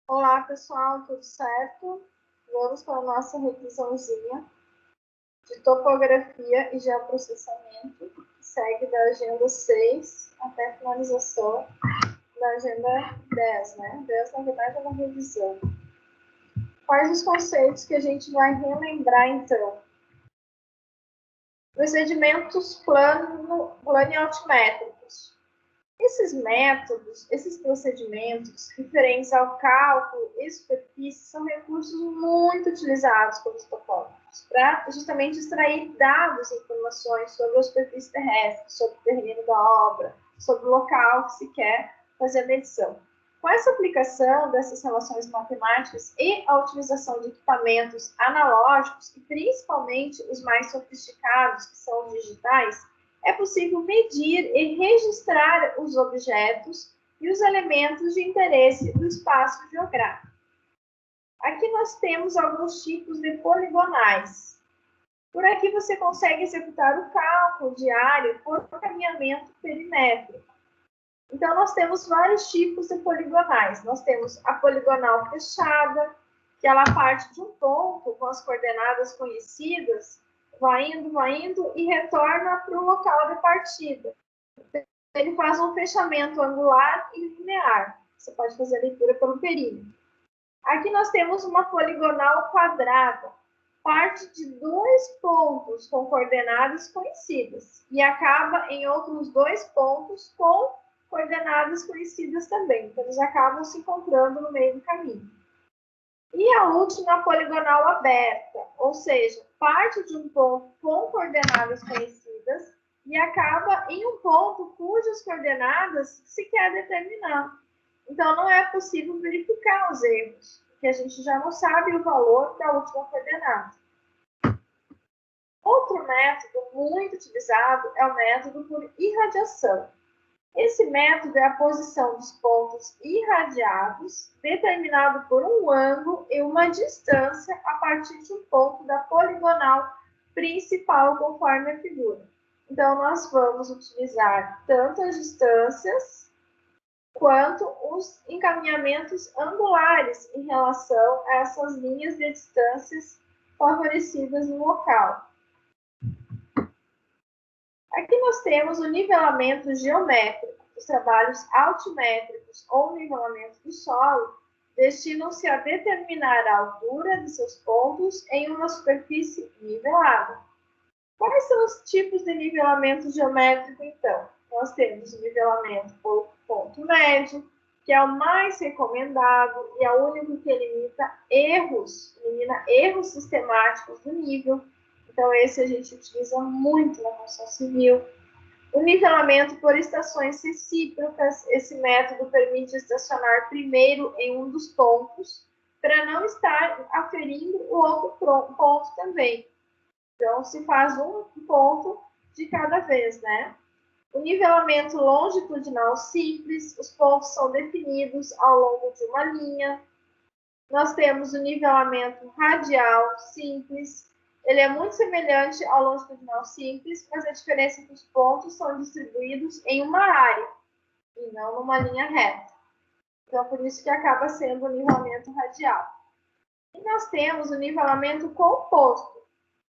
Olá, pessoal, tudo certo? Vamos para a nossa revisãozinha de topografia e geoprocessamento, que segue da agenda 6 até a finalização da agenda 10, né? 10, na verdade, é uma revisão. Quais os conceitos que a gente vai relembrar, então? Procedimentos plano-altimétricos. Esses métodos, esses procedimentos referentes ao cálculo e superfície são recursos muito utilizados pelos topógrafos para justamente extrair dados e informações sobre a superfície terrestre, sobre o terreno da obra, sobre o local que se quer fazer a medição. Com essa aplicação dessas relações matemáticas e a utilização de equipamentos analógicos, e principalmente os mais sofisticados, que são os digitais, é possível medir e registrar os objetos e os elementos de interesse do espaço geográfico. Aqui nós temos alguns tipos de poligonais. Por aqui você consegue executar o cálculo de área por caminhamento perimétrico. Então, nós temos vários tipos de poligonais. Nós temos a poligonal fechada, que ela parte de um ponto com as coordenadas conhecidas, vai indo e retorna para o local de partida. Ele faz um fechamento angular e linear. Você pode fazer a leitura pelo perímetro. Aqui nós temos uma poligonal quadrada. Parte de dois pontos com coordenadas conhecidas e acaba em outros dois pontos com coordenadas conhecidas também. Então, eles acabam se encontrando no meio do caminho. E a última, a poligonal aberta, ou seja, parte de um ponto com coordenadas conhecidas e acaba em um ponto cujas coordenadas se quer determinar. Então, não é possível verificar os erros, porque a gente já não sabe o valor da última coordenada. Outro método muito utilizado é o método por irradiação. Esse método é a posição dos pontos irradiados, determinado por um ângulo e uma distância a partir de um ponto da poligonal principal, conforme a figura. Então, nós vamos utilizar tanto as distâncias quanto os encaminhamentos angulares em relação a essas linhas de distâncias favorecidas no local. Aqui nós temos o nivelamento geométrico. Os trabalhos altimétricos ou nivelamento do solo destinam-se a determinar a altura de seus pontos em uma superfície nivelada. Quais são os tipos de nivelamento geométrico, então? Nós temos o nivelamento por ponto médio, que é o mais recomendado e é o único que elimina erros sistemáticos do nível. Então, esse a gente utiliza muito na construção civil. O nivelamento por estações recíprocas, esse método permite estacionar primeiro em um dos pontos, para não estar aferindo o outro ponto também. Então, se faz um ponto de cada vez, né? O nivelamento longitudinal simples, os pontos são definidos ao longo de uma linha. Nós temos o nivelamento radial simples, ele é muito semelhante ao longitudinal simples, mas a diferença é que os pontos são distribuídos em uma área e não numa linha reta. Então, por isso que acaba sendo o nivelamento radial. E nós temos o nivelamento composto.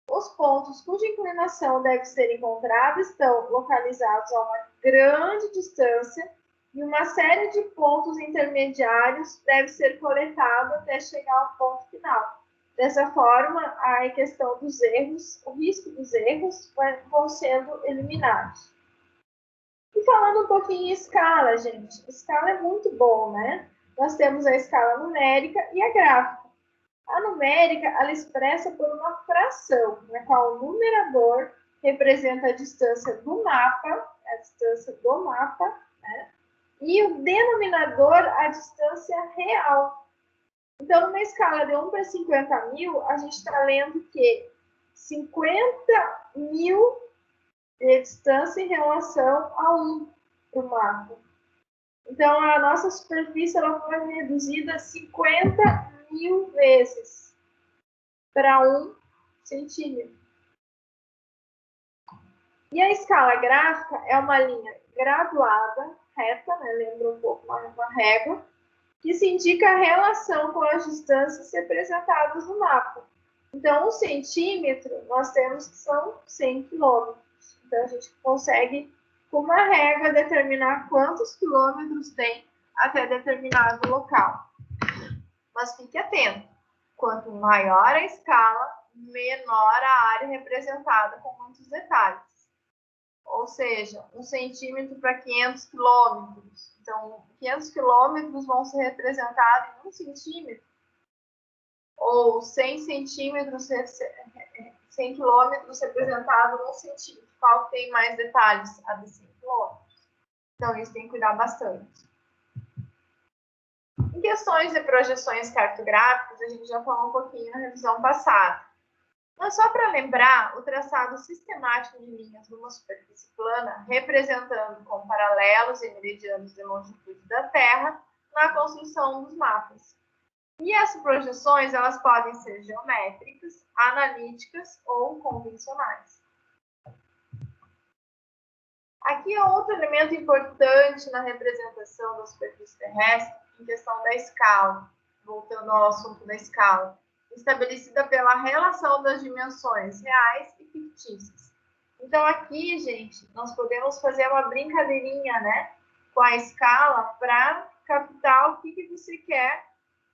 Os pontos cuja inclinação deve ser encontrada estão localizados a uma grande distância e uma série de pontos intermediários deve ser coletado até chegar ao ponto final. Dessa forma, a questão dos erros, o risco dos erros vão sendo eliminados. E falando um pouquinho em escala, gente, escala é muito bom, né? Nós temos a escala numérica e a gráfica. A numérica, ela expressa por uma fração, na qual o numerador representa a distância do mapa, né? E o denominador, a distância real. Então, numa escala de 1 para 50 mil, a gente está lendo que 50 mil de distância em relação a 1 para o mapa. Então, a nossa superfície ela foi reduzida 50 mil vezes para 1 centímetro. E a escala gráfica é uma linha graduada, reta, né? Lembra um pouco uma régua, que se indica a relação com as distâncias representadas no mapa. Então, 1 centímetro, nós temos que são 100 quilômetros. Então, a gente consegue, com uma régua, determinar quantos quilômetros tem até determinado local. Mas fique atento, quanto maior a escala, menor a área representada com muitos detalhes. Ou seja, 1 centímetro para 500 quilômetros. Então, 500 quilômetros vão ser representados em 1 centímetro. Ou 100 centímetros, 100 quilômetros representado em 1 centímetro. Qual tem mais detalhes? A de 100 quilômetros. Então, isso tem que cuidar bastante. Em questões de projeções cartográficas, a gente já falou um pouquinho na revisão passada. Mas só para lembrar, o traçado sistemático de linhas numa superfície plana, representando com paralelos e meridianos de longitude da Terra, na construção dos mapas. E essas projeções, elas podem ser geométricas, analíticas ou convencionais. Aqui é outro elemento importante na representação da superfície terrestre, em questão da escala, voltando ao assunto da escala, estabelecida pela relação das dimensões reais e fictícias. Então, aqui, gente, nós podemos fazer uma brincadeirinha, né, com a escala para captar o que você quer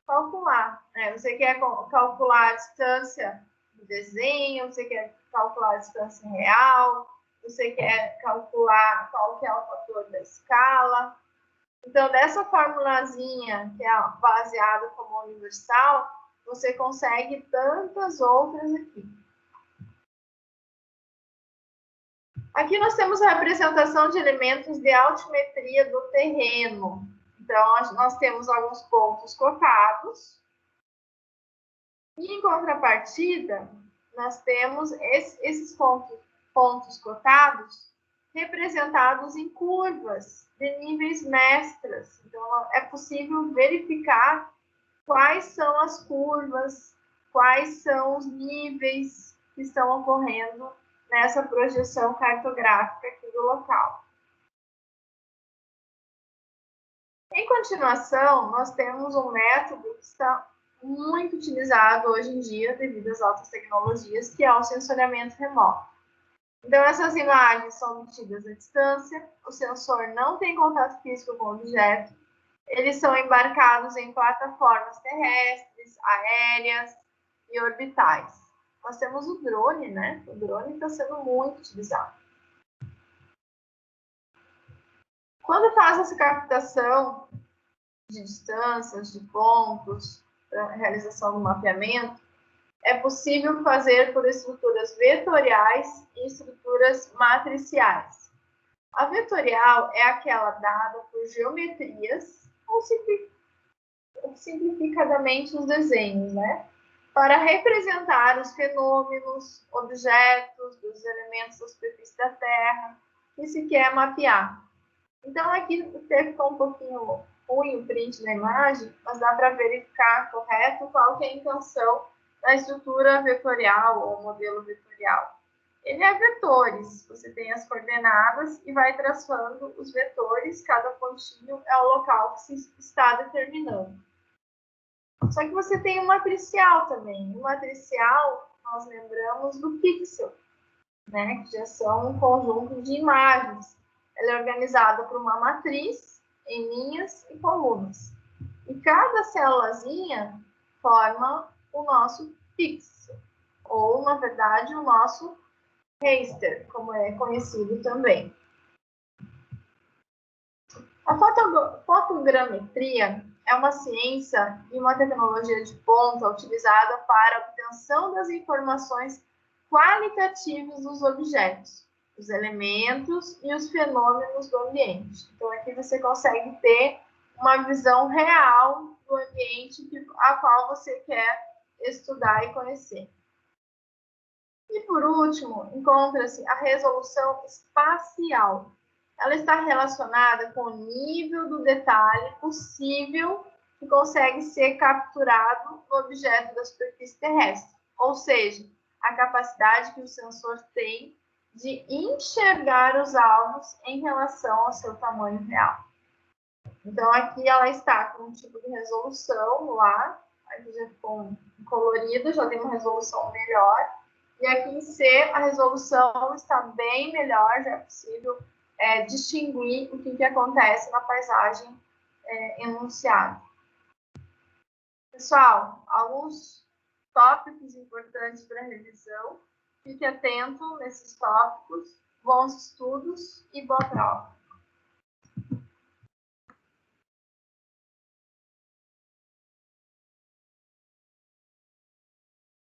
calcular. Você quer calcular a distância do desenho, você quer calcular a distância real, você quer calcular qual que é o fator da escala. Então, dessa formulazinha, que é baseada como universal, você consegue tantas outras aqui. Aqui nós temos a representação de elementos de altimetria do terreno. Então, nós temos alguns pontos cotados. E, em contrapartida, nós temos esses pontos cotados representados em curvas de níveis mestras. Então, é possível verificar quais são as curvas, quais são os níveis que estão ocorrendo nessa projeção cartográfica aqui do local. Em continuação, nós temos um método que está muito utilizado hoje em dia devido às altas tecnologias, que é o sensoriamento remoto. Então, essas imagens são obtidas à distância, o sensor não tem contato físico com o objeto, eles são embarcados em plataformas terrestres, aéreas e orbitais. Nós temos o drone, né? O drone está sendo muito utilizado. Quando faz essa captação de distâncias, de pontos, para a realização do mapeamento, é possível fazer por estruturas vetoriais e estruturas matriciais. A vetorial é aquela dada por geometrias, ou simplificadamente os desenhos, né? Para representar os fenômenos, objetos, dos elementos da superfície da Terra, que se quer mapear. Então, aqui ficou um pouquinho ruim o print da imagem, mas dá para verificar correto qual que é a intenção da estrutura vetorial ou modelo vetorial. Ele é vetores, você tem as coordenadas e vai traçando os vetores, cada pontinho é o local que se está determinando. Só que você tem um matricial também. O matricial, nós lembramos do pixel, né? Que já são um conjunto de imagens. Ela é organizada por uma matriz em linhas e colunas. E cada célulazinha forma o nosso pixel, ou, na verdade, o nosso raster, como é conhecido também. A fotogrametria é uma ciência e uma tecnologia de ponta utilizada para a obtenção das informações qualitativas dos objetos, os elementos e os fenômenos do ambiente. Então, aqui você consegue ter uma visão real do ambiente a qual você quer estudar e conhecer. E, por último, encontra-se a resolução espacial. Ela está relacionada com o nível do detalhe possível que consegue ser capturado no objeto da superfície terrestre. Ou seja, a capacidade que o sensor tem de enxergar os alvos em relação ao seu tamanho real. Então, aqui ela está com um tipo de resolução lá, aqui já ficou colorido, já tem uma resolução melhor. E aqui em C, a resolução está bem melhor, já é possível distinguir o que acontece na paisagem enunciada. Pessoal, alguns tópicos importantes para revisão. Fique atento nesses tópicos. Bons estudos e boa prova.